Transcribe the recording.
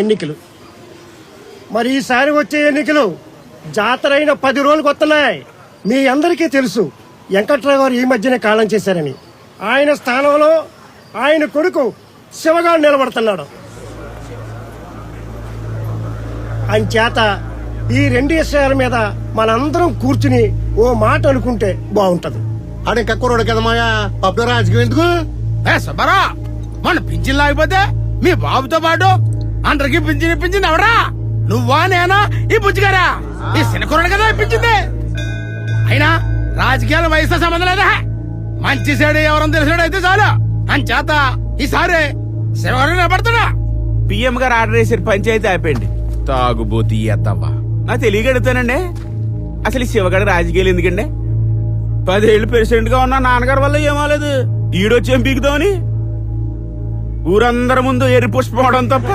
ఎన్నికలు. మరి ఈసారి వచ్చే ఎన్నికలు జాతరైన 10 రోజులకు వస్తున్నాయి. మీ అందరికీ తెలుసు వెంకట్రావు గారు ఈ మధ్యనే కాలం చేశారని. ఆయన స్థానంలో ఆయన కొడుకు శివగాడు నిలబడుతున్నాడు. ఆయన చేత ఈ 2 విషయాల మీద మనందరం కూర్చుని ఓ మాట అనుకుంటే బాగుంటది. ఆడే కక్కురోడు కదా మాయా పబ్లో రాజకీయం ఎందుకు? సబ్బరా మన పింఛన్ లాగిపోతే మీ బాబుతో పాటు అందరికి పింఛన్ ఎవరా? నువ్వా నేనా ఈ బుజ్జిగారా? ఈ సినకురడు కదా ఇప్పించింది. అయినా రాజకీయాల వయసుతో సంబంధం లేదా. మంచి సైడ్ ఎవరని తెలిసాడు అయితే చాలు. అని చేత ఈసారి శివగారు నిలబడుతున్నా. పిఎం గారు ఆర్డర్ చేసిన పంచాయతీ అయిపోయింది. తాగుబోతీ ఎత్తవా నాకు తెలియగడుగుతానండి. అసలు ఈ శివగాడు రాజకీయాలు ఎందుకండి? 10 ఏళ్ళు ప్రెసిడెంట్ గా ఉన్న నాన్నగారి వల్ల ఏమోలేదు. ఈడొచ్చేం పీకుదామని ఊరందరి ముందు ఎరి పుష్పం తప్ప